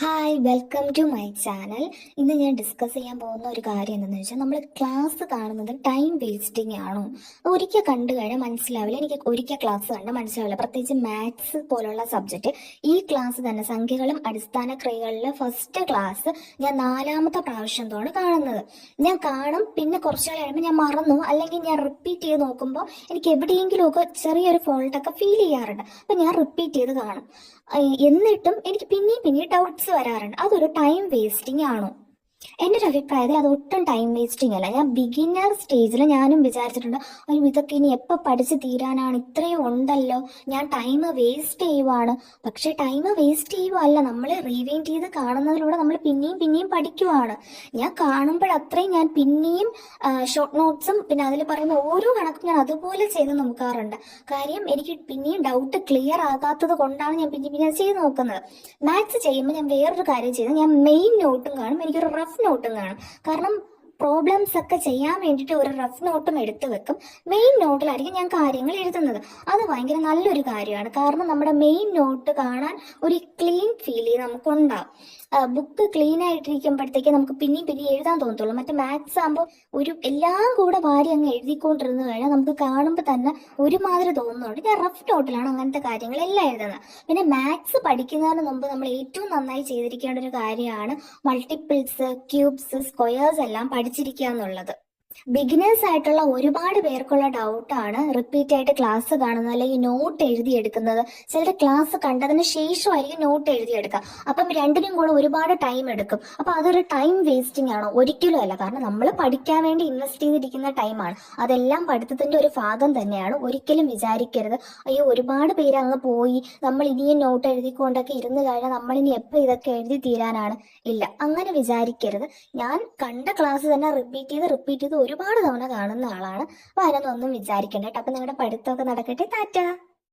Hi welcome to my channel. ഇന്ന് ഞാൻ discuss ചെയ്യാൻ പോകുന്ന ഒരു കാര്യം എന്താണെന്ന് വെച്ചാൽ നമ്മൾ ക്ലാസ് കാണുന്നത് ടൈം വേസ്റ്റിംഗ് ആണോ? ഒരിക്കൽ കണ്ടു കഴിഞ്ഞാൽ മനസ്സിലാവില്ല. എനിക്ക് ഒരിക്കൽ ക്ലാസ് കണ്ടാൽ മനസ്സിലാവില്ല, പ്രത്യേകിച്ച് മാത്സ് പോലുള്ള സബ്ജക്റ്റ്. ഈ ക്ലാസ് തന്നെ സംഖ്യകളും അടിസ്ഥാന ക്രിയകളിലെ ഫസ്റ്റ് ക്ലാസ് ഞാൻ 4ാമത്തെ പ്രാവശ്യത്തോണ് കാണുന്നത്. ഞാൻ കാണും, പിന്നെ കുറച്ച് നാൾ കഴിയുമ്പോൾ ഞാൻ മറന്നു, അല്ലെങ്കിൽ ഞാൻ റിപ്പീറ്റ് ചെയ്ത് നോക്കുമ്പോൾ എനിക്ക് എവിടെയെങ്കിലുമൊക്കെ ചെറിയൊരു ഫോൾട്ടൊക്കെ ഫീൽ ചെയ്യാറുണ്ട്. അപ്പം ഞാൻ റിപ്പീറ്റ് ചെയ്ത് കാണും. എന്നിട്ടും എനിക്ക് പിന്നെയും ഡൗട്ട്സ് വരാറുണ്ട്. അതൊരു ടൈം വേസ്റ്റിംഗ് ആണോ? എൻ്റെ ഒരു അഭിപ്രായത്തിൽ അത് ഒട്ടും ടൈം വേസ്റ്റിംഗ് അല്ല. ഞാൻ ബിഗിനർ സ്റ്റേജിൽ ഞാനും വിചാരിച്ചിട്ടുണ്ട്, അയ്യോ ഇതൊക്കെ ഇനി എപ്പോൾ പഠിച്ച് തീരാനാണ്, ഇത്രയും ഉണ്ടല്ലോ, ഞാൻ ടൈം വേസ്റ്റ് ചെയ്യുവാണ്. പക്ഷെ ടൈം വേസ്റ്റ് ചെയ്യുവല്ല, നമ്മൾ റീവൈൻഡ് ചെയ്ത് കാണുന്നതിലൂടെ നമ്മൾ പിന്നെയും പഠിക്കുവാണ്. ഞാൻ കാണുമ്പോഴത്രയും ഞാൻ പിന്നെയും ഷോർട്ട് നോട്ട്സും പിന്നെ അതിൽ പറയുന്ന ഓരോ കണക്കും ഞാൻ അതുപോലെ ചെയ്ത് നോക്കാറുണ്ട്. കാര്യം എനിക്ക് പിന്നെയും ഡൗട്ട് ക്ലിയർ ആകാത്തത് കൊണ്ടാണ് ഞാൻ പിന്നെ ചെയ്ത് നോക്കുന്നത്. മാത്സ് ചെയ്യുമ്പോൾ ഞാൻ വേറൊരു കാര്യം ചെയ്ത് ഞാൻ മെയിൻ നോട്ടും കാണും, എനിക്കൊരു റഫ് നോട്ടും കാണും. കാരണം പ്രോബ്ലംസ് ഒക്കെ ചെയ്യാൻ വേണ്ടിയിട്ട് ഒരു റഫ് നോട്ടും എടുത്തു വെക്കും. മെയിൻ നോട്ടിലായിരിക്കും ഞാൻ കാര്യങ്ങൾ എഴുതുന്നത്. അത് ഭയങ്കര നല്ലൊരു കാര്യമാണ്. കാരണം നമ്മുടെ മെയിൻ നോട്ട് കാണാൻ ഒരു ക്ലീൻ ഫീൽ നമുക്കുണ്ടാവും. ബുക്ക് ക്ലീൻ ആയിട്ടിരിക്കുമ്പോഴത്തേക്ക് നമുക്ക് പിന്നെയും എഴുതാൻ തോന്നത്തുള്ളൂ. മറ്റേ മാത്സ് ആകുമ്പോൾ എല്ലാം കൂടെ വാരി അങ്ങ് എഴുതിക്കൊണ്ടിരുന്നു കഴിഞ്ഞാൽ നമുക്ക് കാണുമ്പോൾ തന്നെ ഒരുമാതിരി തോന്നുന്നുണ്ട്. ഞാൻ റഫ് നോട്ടിലാണ് അങ്ങനത്തെ കാര്യങ്ങളെല്ലാം എഴുതുന്നത്. പിന്നെ മാത്സ് പഠിക്കുന്നതിന് മുമ്പ് നമ്മൾ ഏറ്റവും നന്നായി ചെയ്തിരിക്കേണ്ട ഒരു കാര്യമാണ് മൾട്ടിപ്പിൾസ്, ക്യൂബ്സ്, സ്ക്വയേഴ്സ് എല്ലാം പഠിച്ചിരിക്കുക എന്നുള്ളത്. ബിഗിനേഴ്സ് ആയിട്ടുള്ള ഒരുപാട് പേർക്കുള്ള ഡൗട്ടാണ് റിപ്പീറ്റ് ആയിട്ട് ക്ലാസ് കാണുന്നത് അല്ലെങ്കിൽ നോട്ട് എഴുതിയെടുക്കുന്നത്. ചിലർ ക്ലാസ് കണ്ടതിന് ശേഷമായിരിക്കും നോട്ട് എഴുതിയെടുക്കുക. അപ്പം രണ്ടിനും കൂടെ ഒരുപാട് ടൈം എടുക്കും. അപ്പം അതൊരു ടൈം വേസ്റ്റിംഗ് ആണോ? ഒരിക്കലും അല്ല. കാരണം നമ്മൾ പഠിക്കാൻ വേണ്ടി ഇൻവെസ്റ്റ് ചെയ്തിരിക്കുന്ന ടൈമാണ്. അതെല്ലാം പഠിത്തത്തിന്റെ ഒരു ഭാഗം തന്നെയാണ്. ഒരിക്കലും വിചാരിക്കരുത്, അയ്യോ ഒരുപാട് പേര് അങ്ങ് പോയി, നമ്മൾ ഇനിയും നോട്ട് എഴുതിക്കൊണ്ടൊക്കെ ഇരുന്ന് കഴിഞ്ഞാൽ നമ്മളിനി എപ്പോൾ ഇതൊക്കെ എഴുതി തീരാനാണ്. ഇല്ല, അങ്ങനെ വിചാരിക്കരുത്. ഞാൻ കണ്ട ക്ലാസ് തന്നെ റിപ്പീറ്റ് ചെയ്ത് ഒരുപാട് തവണ കാണുന്ന ആളാണ്. അപ്പൊ അതിനൊന്നും വിചാരിക്കണ്ട കേട്ടോ. അപ്പൊ നിങ്ങളുടെ പഠിത്തമൊക്കെ നടക്കട്ടെ. ടാറ്റ.